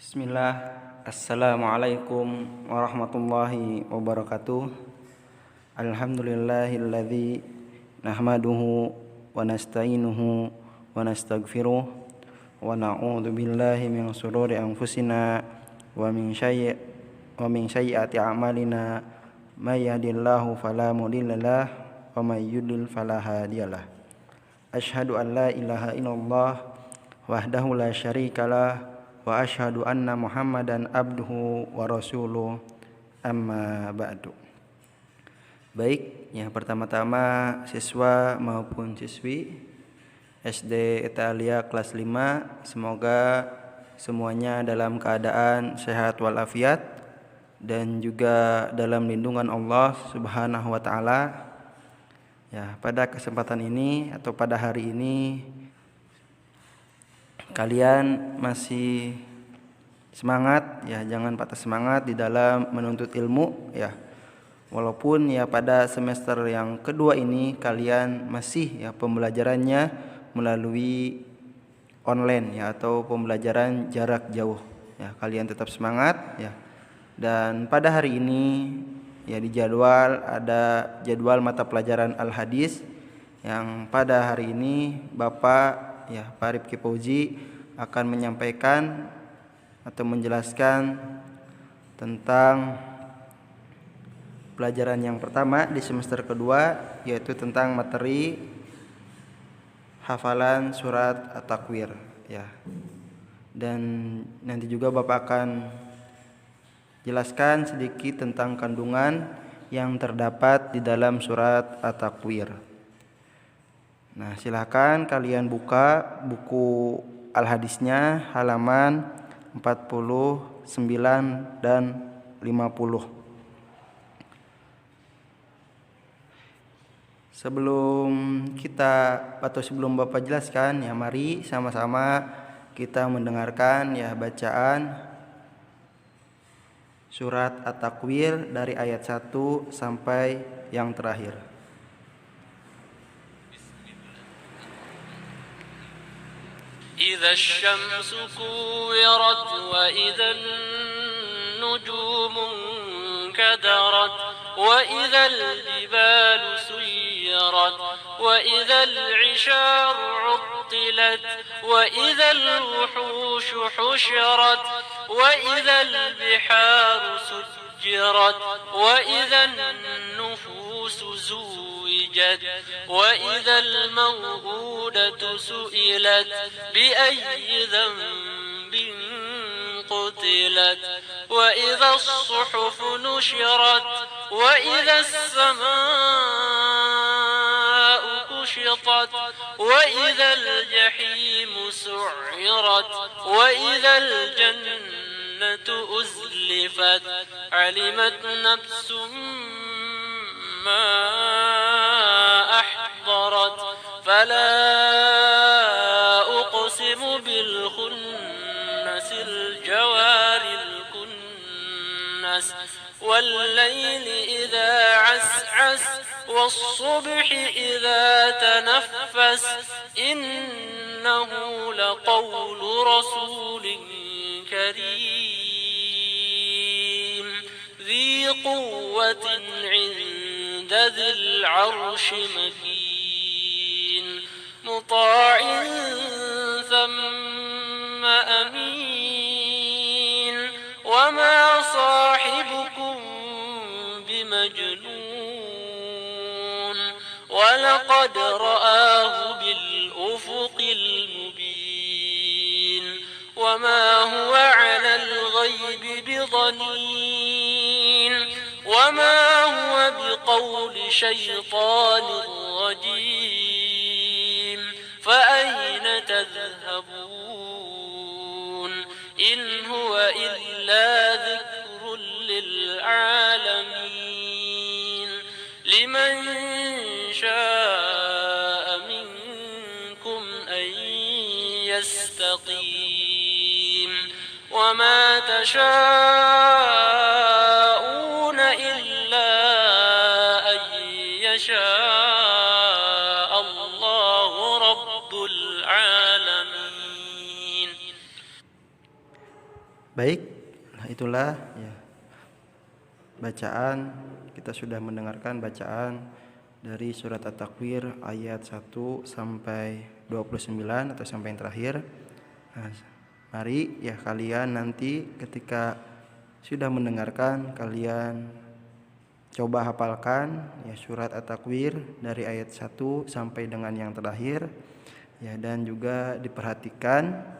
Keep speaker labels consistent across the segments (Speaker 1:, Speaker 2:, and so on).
Speaker 1: Bismillah. Assalamualaikum warahmatullahi wabarakatuh. Alhamdulillahilladzi nahmaduhu wa nasta'inuhu wa nastaghfiruh wa na'udzu billahi min shururi anfusina wa min sayyiati a'malina may yahdihillahu fala mudhillalah wa may yudlil fala hadiyalah. Asyhadu an la ilaha illallah wahdahu la syarikalah wa asyhadu anna Muhammadan abduhu wa rasuluh, amma ba'du. Baik, yang pertama-tama siswa maupun siswi SD Italia kelas 5, semoga semuanya dalam keadaan sehat walafiat dan juga dalam lindungan Allah Subhanahu wa taala. Ya, pada kesempatan ini atau pada hari ini kalian masih semangat ya, jangan patah semangat di dalam menuntut ilmu ya. Walaupun ya pada semester yang kedua ini kalian masih ya pembelajarannya melalui online ya atau pembelajaran jarak jauh ya. Kalian tetap semangat ya. Dan pada hari ini ya di ada jadwal mata pelajaran Al-Hadis yang pada hari ini Bapak ya Pak Rifki Fauzi akan menyampaikan atau menjelaskan tentang pelajaran yang pertama di semester kedua, yaitu tentang materi hafalan surat At-Takwir ya. Dan nanti juga Bapak akan jelaskan sedikit tentang kandungan yang terdapat di dalam surat At-Takwir. Nah, silakan kalian buka buku Al-Hadisnya halaman 49 dan 50. Sebelum Bapak jelaskan ya, mari sama-sama kita mendengarkan ya bacaan surat At-Takwir dari ayat 1 sampai yang terakhir.
Speaker 2: إذا الشمس كورت وإذا النجوم انكدرت وإذا الجبال سيرت وإذا العشار عطلت وإذا الوحوش حشرت وإذا البحار سجرت وإذا النفوس زوجت وإذا الموءودة سئلت بأي ذنب قتلت وإذا الصحف نشرت وإذا السماء كشطت وإذا الجحيم سعرت وإذا الجنة أزلفت علمت نفس ما أحضرت فلا أقسم بالخنس الجوار الكنس والليل إذا عسعس والصبح إذا تنفس إنه لقول رسول كريم ذي قوة عند ذي العرش مكين مطاع ثم أمين وما صاحبكم بمجنون ولقد رآه بالأفق المبين وما هو على الغيب بضنين وما هو بقول شيطان رجيم فأين تذهبون إن هو إلا ذكر للعالمين لمن شاء منكم أن يستقيم وما تشاءون إلا أن يشاء الله رب العالمين.
Speaker 1: Baik, nah itulah ya bacaan, kita sudah mendengarkan bacaan dari surat At-Takwir ayat 1 sampai 29 atau sampai yang terakhir. Nah, mari ya kalian nanti ketika sudah mendengarkan, kalian coba hafalkan ya surat At-Takwir dari ayat 1 sampai dengan yang terakhir ya, dan juga diperhatikan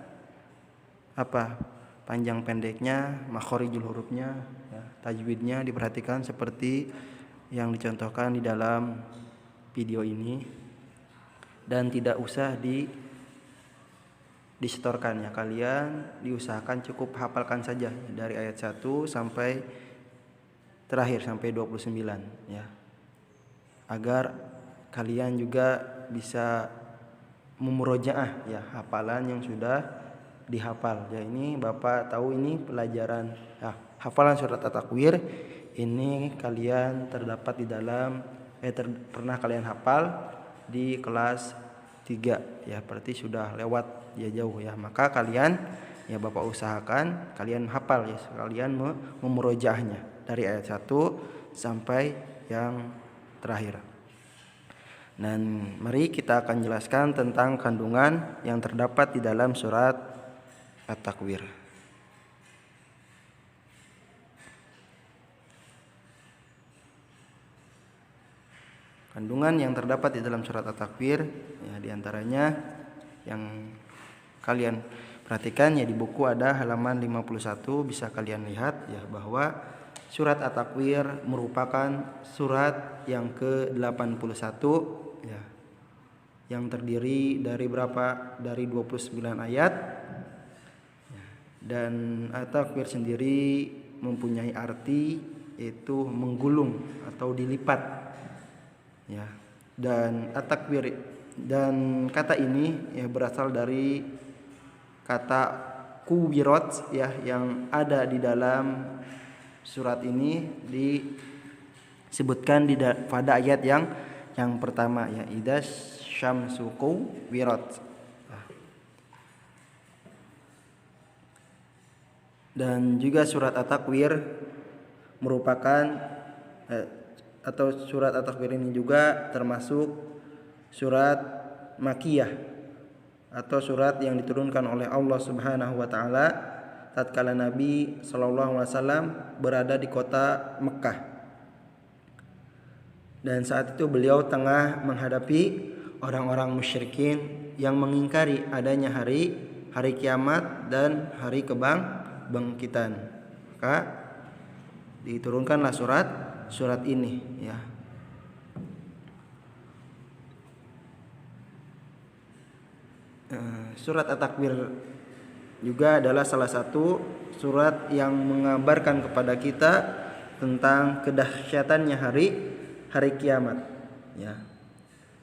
Speaker 1: panjang pendeknya, makhorijul hurufnya ya, tajwidnya diperhatikan seperti yang dicontohkan di dalam video ini, dan tidak usah disetorkan ya, kalian diusahakan cukup hafalkan saja dari ayat 1 sampai terakhir sampai 29 ya, agar kalian juga bisa memurojaah ya hafalan yang sudah dihafal ya. Ini Bapak tahu ini pelajaran ya, hafalan surat At-Takwir ini kalian terdapat di dalam pernah kalian hafal di kelas 3 ya, berarti sudah lewat ya jauh ya. Maka kalian ya Bapak usahakan kalian hafal ya, kalian memurojaahnya dari ayat 1 sampai yang terakhir. Dan mari kita akan jelaskan tentang kandungan yang terdapat di dalam surat At-Takwir. Kandungan yang terdapat di dalam surat At-Takwir ya, diantaranya yang kalian perhatikan ya, di buku ada halaman 51, bisa kalian lihat ya bahwa surat At-Takwir merupakan surat yang ke-81 ya, yang terdiri dari dari 29 ayat. Dan At-Takwir sendiri mempunyai arti yaitu menggulung atau dilipat ya. Dan At-Takwir dan kata ini ya berasal dari kata kuwirat ya, yang ada di dalam surat ini disebutkan pada ayat yang pertama ya, idas syamsu kuwirat. Dan juga surat At-Takwir merupakan atau surat At-Takwir ini juga termasuk surat Makkiyah atau surat yang diturunkan oleh Allah Subhanahu wa taala tatkala Nabi sallallahu alaihi wasallam berada di kota Mekkah. Dan saat itu beliau tengah menghadapi orang-orang musyrikin yang mengingkari adanya hari kiamat dan hari kebangkitan. Maka diturunkanlah surat ini ya. Surat At-Takwir juga adalah salah satu surat yang mengabarkan kepada kita tentang kedahsyatannya hari kiamat ya.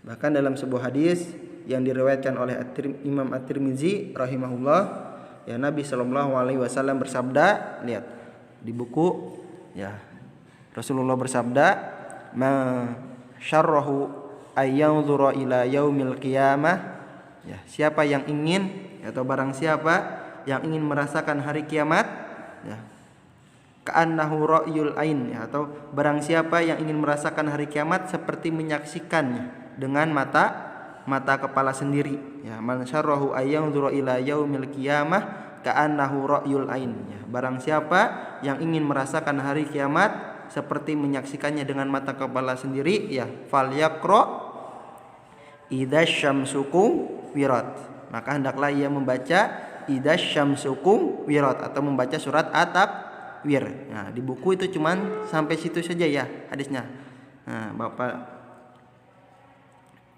Speaker 1: Bahkan dalam sebuah hadis yang diriwayatkan oleh Imam At-Tirmizi rahimahullah ya, Nabi sallallahu alaihi wasallam bersabda, lihat di buku ya, Rasulullah bersabda, ma syarrahu ayyanzura ila yaumil qiyamah ya, siapa yang ingin atau barang siapa yang ingin merasakan hari kiamat ya, ka'annahu ra'yul ain ya, atau barang siapa yang ingin merasakan hari kiamat seperti menyaksikannya dengan mata kepala sendiri ya, man syarrahu ayyanzura ila yaumil qiyamah ka'annahu ra'yul ain ya, barang siapa yang ingin merasakan hari kiamat seperti menyaksikannya dengan mata kepala sendiri ya, falyaqra idzasyamsuku wirat, maka hendaklah ia membaca idzasyamsuku wirat atau membaca surat At-Takwir. Nah, di buku itu cuman sampai situ saja ya hadisnya. Nah,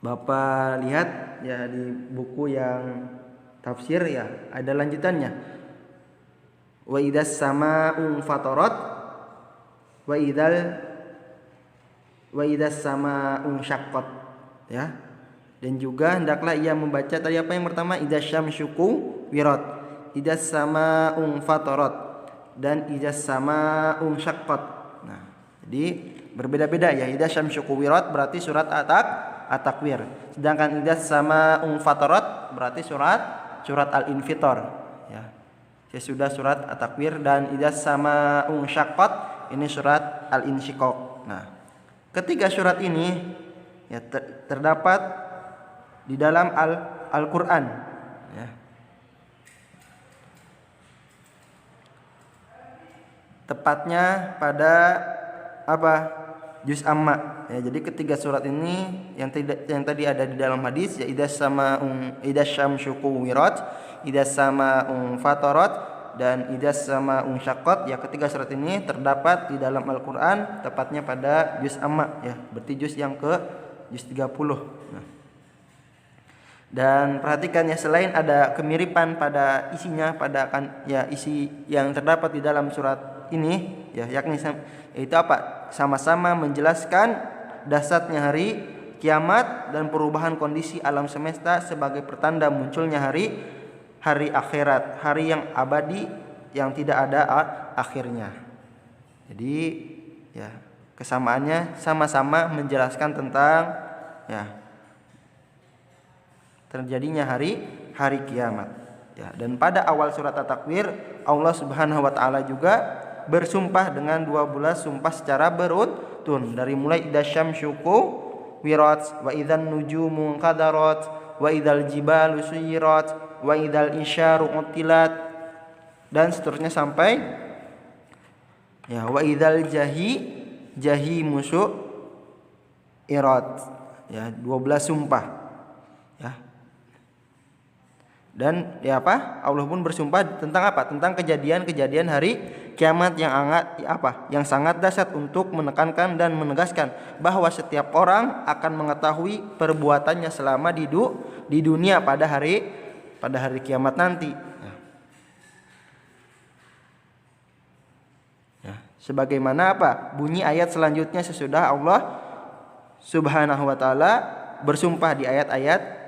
Speaker 1: Bapak lihat ya di buku yang tafsir ya, ada lanjutannya. Wa idzas samaa'u fatarat wa idzas samaa'u syaqqat ya. Dan juga hendaklah ia membaca tadi apa yang pertama, idzas syamsuku wirat, idzas samaa'u fatarat, dan idzas samaa'u syaqqat. Nah, jadi berbeda-beda ya. Idzas syamsuku wirat berarti surat At-Takwir. Sedangkan idzas samaa'u fatarat berarti surat Al-Infitar ya. sesudah surat At-Takwir, dan idza samaa'u syaqqat ini surat Al-Insyiqaq. Nah, ketiga surat ini ya terdapat di dalam Al-Qur'an ya. Tepatnya pada juz amma ya. Jadi ketiga surat ini yang tadi ada di dalam hadis ya, idza syamsu kuwirat, idza sama'u fatarat, dan idza sama'u syaqqat ya. Ketiga surat ini terdapat di dalam Al-Qur'an, tepatnya pada juz amma ya, berarti juz yang ke juz 30. Nah, dan perhatikan ya, selain ada kemiripan pada isinya, pada isi yang terdapat di dalam surat ini ya, yakni yaitu sama-sama menjelaskan dasarnya hari kiamat dan perubahan kondisi alam semesta sebagai pertanda munculnya hari akhirat, hari yang abadi yang tidak ada akhirnya. Jadi ya, kesamaannya sama-sama menjelaskan tentang ya terjadinya hari kiamat ya. Dan pada awal surat At-Takwir Allah Subhanahu wa taala juga bersumpah dengan 12 sumpah secara beruntun, dari mulai idzasyamsu kuwirat, wa idzan nujumu qadarat, wa idzal jibalu suyirat, wa idzal isyaru utilat, dan seterusnya sampai ya wa idzal jahimu su'irat ya, 12 sumpah ya. Dan ya Allah pun bersumpah tentang tentang kejadian-kejadian hari kiamat yang sangat dahsyat untuk menekankan dan menegaskan bahwa setiap orang akan mengetahui perbuatannya selama di dunia pada hari kiamat nanti. Ya. Sebagaimana bunyi ayat selanjutnya sesudah Allah Subhanahu wa taala bersumpah di ayat-ayat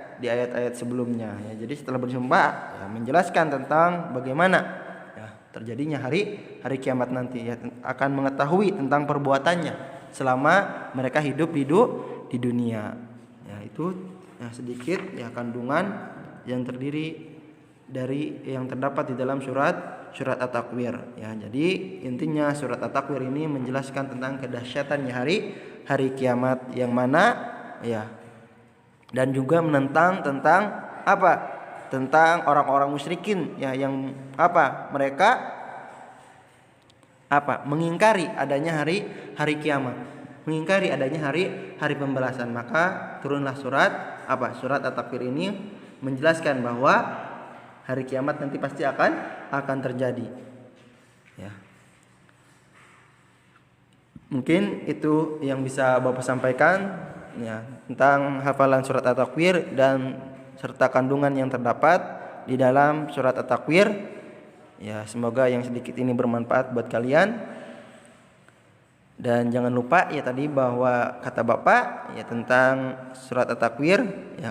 Speaker 1: sebelumnya ya. Jadi setelah bersumpah ya, menjelaskan tentang bagaimana ya terjadinya hari kiamat nanti ya, akan mengetahui tentang perbuatannya selama mereka hidup di dunia ya. Itu ya sedikit ya kandungan yang terdiri dari yang terdapat di dalam surat At-Takwir ya. Jadi intinya surat At-Takwir ini menjelaskan tentang kedahsyatannya hari kiamat yang mana ya, dan juga menentang tentang tentang orang-orang musyrikin ya, yang mereka mengingkari adanya hari kiamat, mengingkari adanya hari pembalasan. Maka turunlah surat At-Takwir ini menjelaskan bahwa hari kiamat nanti pasti akan terjadi ya. Mungkin itu yang bisa Bapak sampaikan ya tentang hafalan surat At-Takwir dan serta kandungan yang terdapat di dalam surat At-Takwir ya. Semoga yang sedikit ini bermanfaat buat kalian. Dan jangan lupa ya tadi bahwa kata Bapak ya tentang surat At-Takwir ya,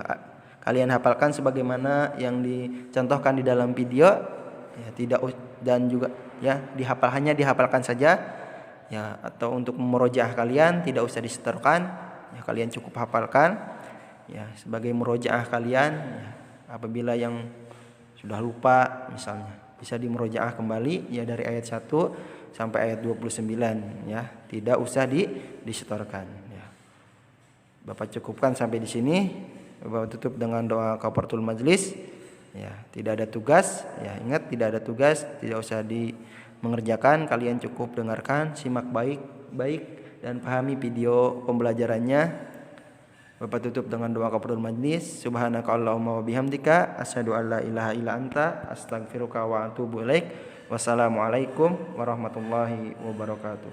Speaker 1: kalian hafalkan sebagaimana yang dicontohkan di dalam video ya, dan juga ya hanya dihafalkan saja ya, atau untuk memurojaah kalian tidak usah disetorkan ya, kalian cukup hafalkan ya sebagai murojaah kalian ya. Apabila yang sudah lupa misalnya bisa dimurojaah kembali ya dari ayat 1 sampai ayat 29 ya, tidak usah disetorkan ya. Bapak cukupkan sampai di sini. Bapak tutup dengan doa kafaratul majlis ya. Tidak ada tugas ya, ingat tidak ada tugas, tidak usah mengerjakan, kalian cukup dengarkan, simak baik dan pahami video pembelajarannya. Bapak tutup dengan doa kafaratul majlis. Subhanaka Allahumma wa bihamdika asyhadu an la ilaha illa anta astaghfiruka wa atubu ilaik. Wassalamualaikum warahmatullahi wabarakatuh.